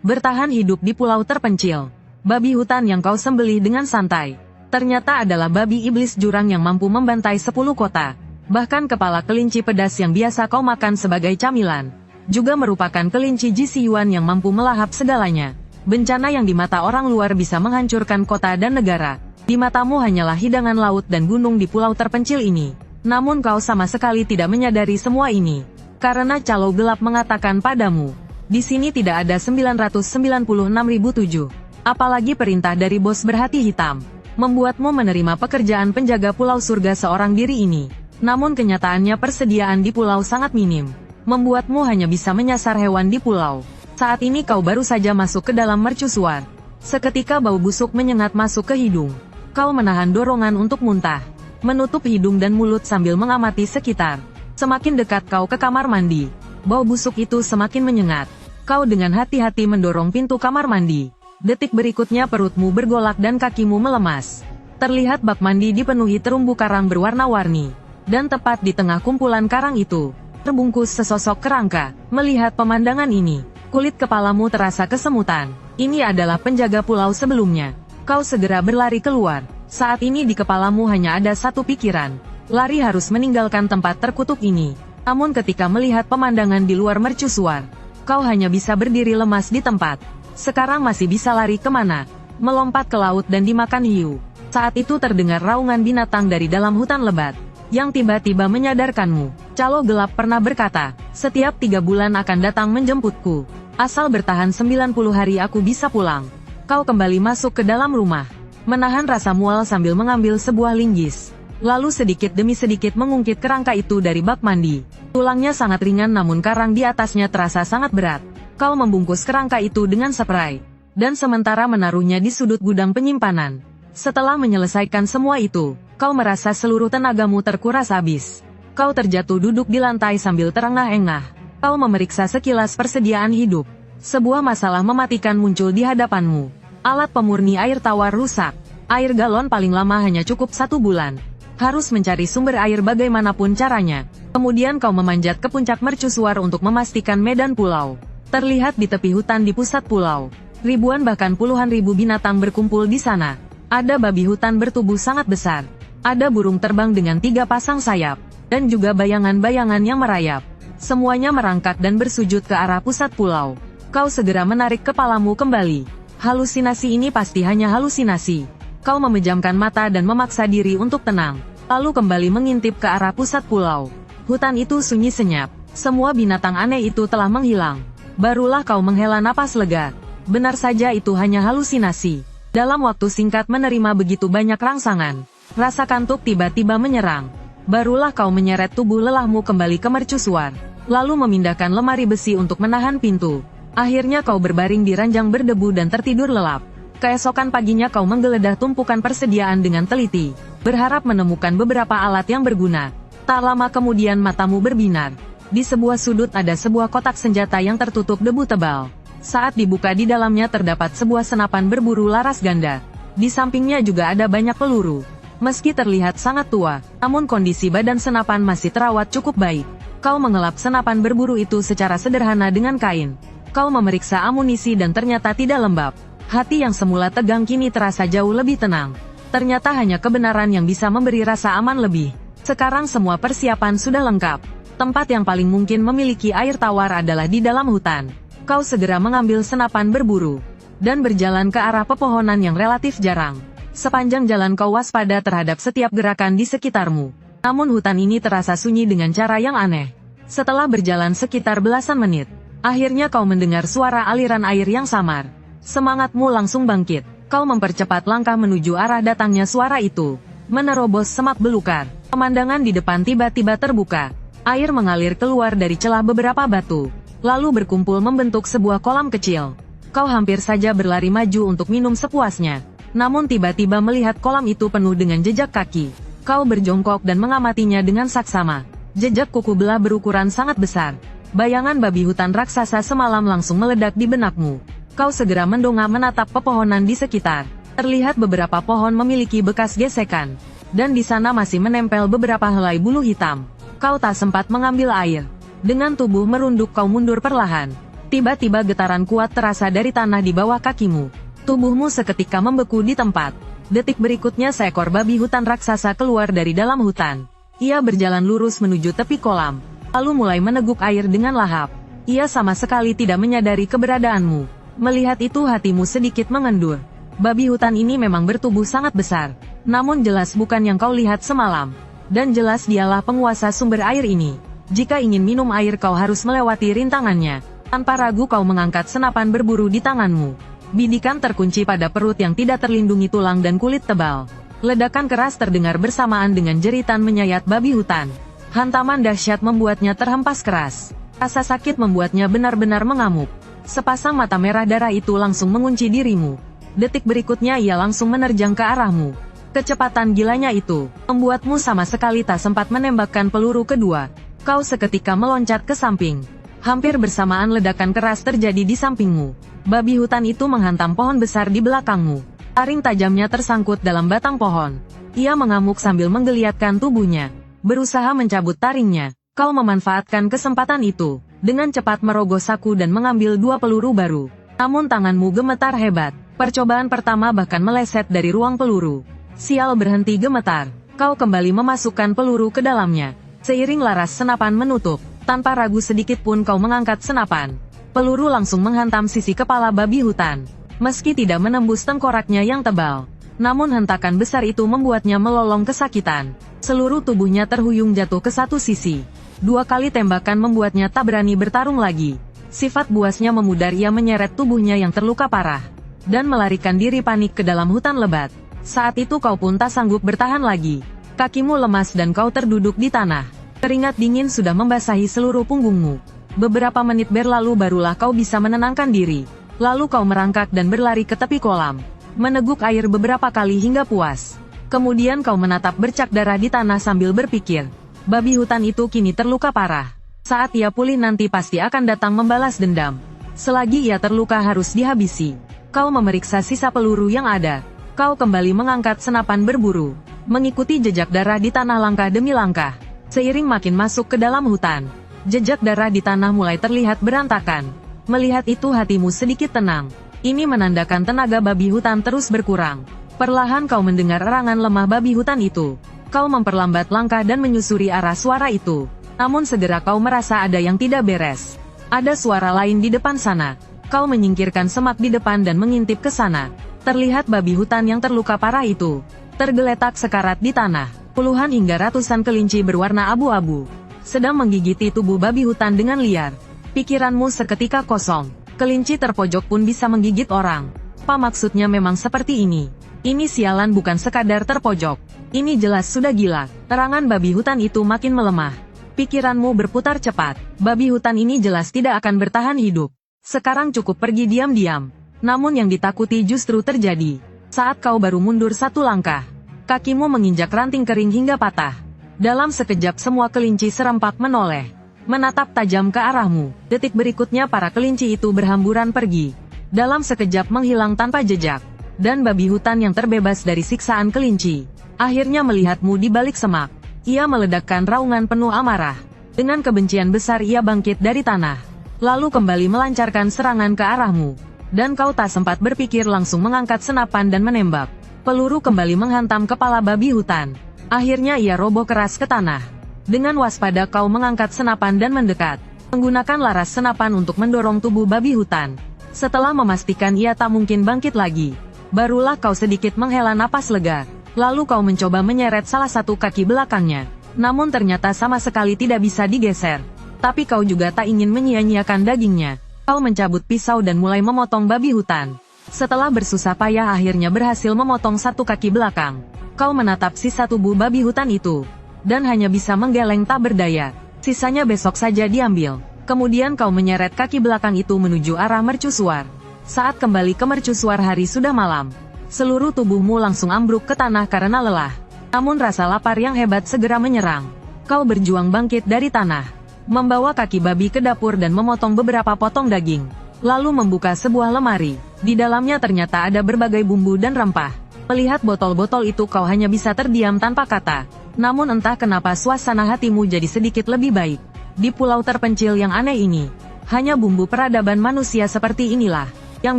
bertahan hidup di pulau terpencil. Babi hutan yang kau sembelih dengan santai, ternyata adalah babi iblis jurang yang mampu membantai 10 kota. Bahkan kepala kelinci pedas yang biasa kau makan sebagai camilan, juga merupakan kelinci Jisiyuan yang mampu melahap segalanya. Bencana yang di mata orang luar bisa menghancurkan kota dan negara, di matamu hanyalah hidangan laut dan gunung di pulau terpencil ini. Namun kau sama sekali tidak menyadari semua ini, karena calo gelap mengatakan padamu, di sini tidak ada 996.007. Apalagi perintah dari bos berhati hitam, membuatmu menerima pekerjaan penjaga pulau surga seorang diri ini. Namun kenyataannya persediaan di pulau sangat minim, membuatmu hanya bisa menyasar hewan di pulau. Saat ini kau baru saja masuk ke dalam mercusuar. Seketika bau busuk menyengat masuk ke hidung. Kau menahan dorongan untuk muntah, menutup hidung dan mulut sambil mengamati sekitar. Semakin dekat kau ke kamar mandi, bau busuk itu semakin menyengat. Kau dengan hati-hati mendorong pintu kamar mandi. Detik berikutnya perutmu bergolak dan kakimu melemas. Terlihat bak mandi dipenuhi terumbu karang berwarna-warni. Dan tepat di tengah kumpulan karang itu, terbungkus sesosok kerangka. Melihat pemandangan ini, kulit kepalamu terasa kesemutan. Ini adalah penjaga pulau sebelumnya. Kau segera berlari keluar. Saat ini di kepalamu hanya ada satu pikiran. Lari harus meninggalkan tempat terkutuk ini. Namun ketika melihat pemandangan di luar mercusuar, kau hanya bisa berdiri lemas di tempat. Sekarang masih bisa lari kemana? Melompat ke laut dan dimakan hiu. Saat itu terdengar raungan binatang dari dalam hutan lebat, yang tiba-tiba menyadarkanmu. Calo gelap pernah berkata, setiap 3 bulan akan datang menjemputku. Asal bertahan 90 hari aku bisa pulang. Kau kembali masuk ke dalam rumah, menahan rasa mual sambil mengambil sebuah linggis. Lalu sedikit demi sedikit mengungkit kerangka itu dari bak mandi. Tulangnya sangat ringan namun karang di atasnya terasa sangat berat. Kau membungkus kerangka itu dengan spray, dan sementara menaruhnya di sudut gudang penyimpanan. Setelah menyelesaikan semua itu, kau merasa seluruh tenagamu terkuras habis. Kau terjatuh duduk di lantai sambil terengah-engah. Kau memeriksa sekilas persediaan hidup. Sebuah masalah mematikan muncul di hadapanmu. Alat pemurni air tawar rusak. Air galon paling lama hanya cukup 1 bulan. Harus mencari sumber air bagaimanapun caranya. Kemudian kau memanjat ke puncak mercusuar untuk memastikan medan pulau. Terlihat di tepi hutan di pusat pulau. Ribuan bahkan puluhan ribu binatang berkumpul di sana. Ada babi hutan bertubuh sangat besar. Ada burung terbang dengan 3 pasang sayap. Dan juga bayangan-bayangan yang merayap. Semuanya merangkak dan bersujud ke arah pusat pulau. Kau segera menarik kepalamu kembali. Halusinasi ini pasti hanya halusinasi. Kau memejamkan mata dan memaksa diri untuk tenang. Lalu kembali mengintip ke arah pusat pulau. Hutan itu sunyi senyap. Semua binatang aneh itu telah menghilang. Barulah kau menghela napas lega. Benar saja itu hanya halusinasi. Dalam waktu singkat menerima begitu banyak rangsangan, rasa kantuk tiba-tiba menyerang. Barulah kau menyeret tubuh lelahmu kembali ke mercusuar, lalu memindahkan lemari besi untuk menahan pintu. Akhirnya kau berbaring di ranjang berdebu dan tertidur lelap. Keesokan paginya kau menggeledah tumpukan persediaan dengan teliti, berharap menemukan beberapa alat yang berguna. Tak lama kemudian matamu berbinar. Di sebuah sudut ada sebuah kotak senjata yang tertutup debu tebal. Saat dibuka di dalamnya terdapat sebuah senapan berburu laras ganda. Di sampingnya juga ada banyak peluru. Meski terlihat sangat tua, namun kondisi badan senapan masih terawat cukup baik. Kau mengelap senapan berburu itu secara sederhana dengan kain. Kau memeriksa amunisi dan ternyata tidak lembab. Hati yang semula tegang kini terasa jauh lebih tenang. Ternyata hanya kebenaran yang bisa memberi rasa aman lebih. Sekarang semua persiapan sudah lengkap. Tempat yang paling mungkin memiliki air tawar adalah di dalam hutan. Kau segera mengambil senapan berburu, dan berjalan ke arah pepohonan yang relatif jarang. Sepanjang jalan kau waspada terhadap setiap gerakan di sekitarmu. Namun hutan ini terasa sunyi dengan cara yang aneh. Setelah berjalan sekitar belasan menit, akhirnya kau mendengar suara aliran air yang samar. Semangatmu langsung bangkit. Kau mempercepat langkah menuju arah datangnya suara itu. Menerobos semak belukar. Pemandangan di depan tiba-tiba terbuka. Air mengalir keluar dari celah beberapa batu, lalu berkumpul membentuk sebuah kolam kecil. Kau hampir saja berlari maju untuk minum sepuasnya. Namun tiba-tiba melihat kolam itu penuh dengan jejak kaki. Kau berjongkok dan mengamatinya dengan saksama. Jejak kuku belah berukuran sangat besar. Bayangan babi hutan raksasa semalam langsung meledak di benakmu. Kau segera mendongak menatap pepohonan di sekitar. Terlihat beberapa pohon memiliki bekas gesekan. Dan di sana masih menempel beberapa helai bulu hitam. Kau tak sempat mengambil air. Dengan tubuh merunduk kau mundur perlahan. Tiba-tiba getaran kuat terasa dari tanah di bawah kakimu. Tubuhmu seketika membeku di tempat. Detik berikutnya seekor babi hutan raksasa keluar dari dalam hutan. Ia berjalan lurus menuju tepi kolam, lalu mulai meneguk air dengan lahap. Ia sama sekali tidak menyadari keberadaanmu. Melihat itu hatimu sedikit mengendur. Babi hutan ini memang bertubuh sangat besar, namun jelas bukan yang kau lihat semalam. Dan jelas dialah penguasa sumber air ini. Jika ingin minum air kau harus melewati rintangannya. Tanpa ragu kau mengangkat senapan berburu di tanganmu. Bidikan terkunci pada perut yang tidak terlindungi tulang dan kulit tebal. Ledakan keras terdengar bersamaan dengan jeritan menyayat babi hutan. Hantaman dahsyat membuatnya terhempas keras. Rasa sakit membuatnya benar-benar mengamuk. Sepasang mata merah darah itu langsung mengunci dirimu. Detik berikutnya ia langsung menerjang ke arahmu. Kecepatan gilanya itu membuatmu sama sekali tak sempat menembakkan peluru kedua. Kau seketika meloncat ke samping. Hampir bersamaan ledakan keras terjadi di sampingmu. Babi hutan itu menghantam pohon besar di belakangmu. Taring tajamnya tersangkut dalam batang pohon. Ia mengamuk sambil menggeliatkan tubuhnya, berusaha mencabut taringnya. Kau memanfaatkan kesempatan itu, dengan cepat merogoh saku dan mengambil 2 peluru baru. Namun tanganmu gemetar hebat. Percobaan pertama bahkan meleset dari ruang peluru. Sial berhenti gemetar. Kau kembali memasukkan peluru ke dalamnya. Seiring laras senapan menutup. Tanpa ragu sedikit pun kau mengangkat senapan. Peluru langsung menghantam sisi kepala babi hutan. Meski tidak menembus tengkoraknya yang tebal, namun hentakan besar itu membuatnya melolong kesakitan. Seluruh tubuhnya terhuyung jatuh ke satu sisi. 2 kali tembakan membuatnya tak berani bertarung lagi. Sifat buasnya memudar, ia menyeret tubuhnya yang terluka parah. Dan melarikan diri panik ke dalam hutan lebat. Saat itu kau pun tak sanggup bertahan lagi. Kakimu lemas dan kau terduduk di tanah. Keringat dingin sudah membasahi seluruh punggungmu. Beberapa menit berlalu barulah kau bisa menenangkan diri. Lalu kau merangkak dan berlari ke tepi kolam. Meneguk air beberapa kali hingga puas. Kemudian kau menatap bercak darah di tanah sambil berpikir. Babi hutan itu kini terluka parah. Saat ia pulih nanti pasti akan datang membalas dendam. Selagi ia terluka harus dihabisi. Kau memeriksa sisa peluru yang ada. Kau kembali mengangkat senapan berburu. Mengikuti jejak darah di tanah langkah demi langkah. Seiring makin masuk ke dalam hutan, jejak darah di tanah mulai terlihat berantakan. Melihat itu hatimu sedikit tenang. Ini menandakan tenaga babi hutan terus berkurang. Perlahan kau mendengar erangan lemah babi hutan itu. Kau memperlambat langkah dan menyusuri arah suara itu. Namun segera kau merasa ada yang tidak beres. Ada suara lain di depan sana. Kau menyingkirkan semak di depan dan mengintip ke sana. Terlihat babi hutan yang terluka parah itu tergeletak sekarat di tanah. Puluhan hingga ratusan kelinci berwarna abu-abu sedang menggigiti tubuh babi hutan dengan liar. Pikiranmu seketika kosong. Kelinci terpojok pun bisa menggigit orang. Apa maksudnya memang seperti ini? Ini sialan bukan sekadar terpojok. Ini jelas sudah gila. Terangan babi hutan itu makin melemah. Pikiranmu berputar cepat. Babi hutan ini jelas tidak akan bertahan hidup. Sekarang cukup pergi diam-diam. Namun yang ditakuti justru terjadi. Saat kau baru mundur 1 langkah. Kakimu menginjak ranting kering hingga patah. Dalam sekejap semua kelinci serempak menoleh. Menatap tajam ke arahmu. Detik berikutnya para kelinci itu berhamburan pergi. Dalam sekejap menghilang tanpa jejak. Dan babi hutan yang terbebas dari siksaan kelinci akhirnya melihatmu di balik semak. Ia meledakkan raungan penuh amarah. Dengan kebencian besar ia bangkit dari tanah. Lalu kembali melancarkan serangan ke arahmu. Dan kau tak sempat berpikir langsung mengangkat senapan dan menembak. Peluru kembali menghantam kepala babi hutan. Akhirnya ia roboh keras ke tanah. Dengan waspada kau mengangkat senapan dan mendekat. Menggunakan laras senapan untuk mendorong tubuh babi hutan. Setelah memastikan ia tak mungkin bangkit lagi, barulah kau sedikit menghela napas lega. Lalu kau mencoba menyeret salah satu kaki belakangnya. Namun ternyata sama sekali tidak bisa digeser. Tapi kau juga tak ingin menyia-nyiakan dagingnya. Kau mencabut pisau dan mulai memotong babi hutan. Setelah bersusah payah akhirnya berhasil memotong satu kaki belakang. Kau menatap sisa tubuh babi hutan itu. Dan hanya bisa menggeleng tak berdaya. Sisanya besok saja diambil. Kemudian kau menyeret kaki belakang itu menuju arah mercusuar. Saat kembali ke mercusuar hari sudah malam. Seluruh tubuhmu langsung ambruk ke tanah karena lelah. Namun rasa lapar yang hebat segera menyerang. Kau berjuang bangkit dari tanah. Membawa kaki babi ke dapur dan memotong beberapa potong daging. Lalu membuka sebuah lemari. Di dalamnya ternyata ada berbagai bumbu dan rempah. Melihat botol-botol itu kau hanya bisa terdiam tanpa kata. Namun entah kenapa suasana hatimu jadi sedikit lebih baik. Di pulau terpencil yang aneh ini, Hanya bumbu peradaban manusia seperti inilah yang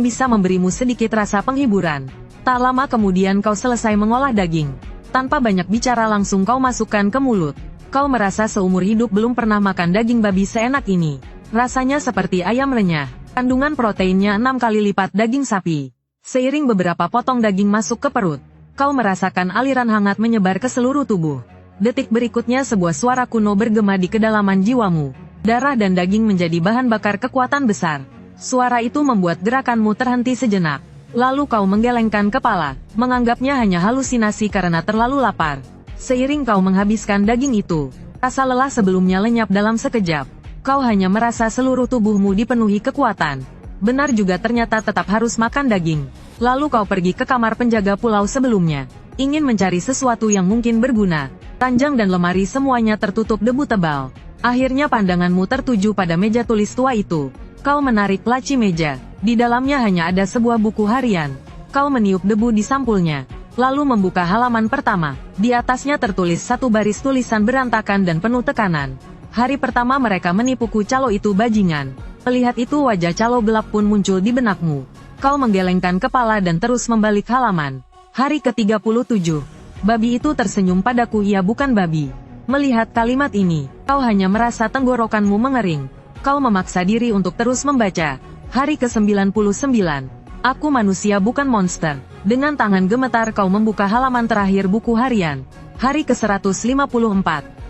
bisa memberimu sedikit rasa penghiburan. Tak lama kemudian kau selesai mengolah daging. Tanpa banyak bicara langsung kau masukkan ke mulut. Kau merasa seumur hidup belum pernah makan daging babi seenak ini. Rasanya seperti ayam renyah. Kandungan proteinnya 6 kali lipat daging sapi. Seiring beberapa potong daging masuk ke perut, kau merasakan aliran hangat menyebar ke seluruh tubuh. Detik berikutnya sebuah suara kuno bergema di kedalaman jiwamu. Darah dan daging menjadi bahan bakar kekuatan besar. Suara itu membuat gerakanmu terhenti sejenak. Lalu kau menggelengkan kepala, menganggapnya hanya halusinasi karena terlalu lapar. Seiring kau menghabiskan daging itu, rasa lelah sebelumnya lenyap dalam sekejap. Kau hanya merasa seluruh tubuhmu dipenuhi kekuatan. Benar juga ternyata tetap harus makan daging. Lalu kau pergi ke kamar penjaga pulau sebelumnya. Ingin mencari sesuatu yang mungkin berguna. Ranjang dan lemari semuanya tertutup debu tebal. Akhirnya pandanganmu tertuju pada meja tulis tua itu. Kau menarik laci meja. Di dalamnya hanya ada sebuah buku harian. Kau meniup debu di sampulnya. Lalu membuka halaman pertama. Di atasnya tertulis satu baris tulisan berantakan dan penuh tekanan. Hari pertama mereka menipuku, calo itu bajingan. Melihat itu wajah calo gelap pun muncul di benakmu. Kau menggelengkan kepala dan terus membalik halaman. Hari ke-37. Babi itu tersenyum padaku, ia bukan babi. Melihat kalimat ini, kau hanya merasa tenggorokanmu mengering. Kau memaksa diri untuk terus membaca. Hari ke-99. Aku manusia bukan monster. Dengan tangan gemetar kau membuka halaman terakhir buku harian. Hari ke-154.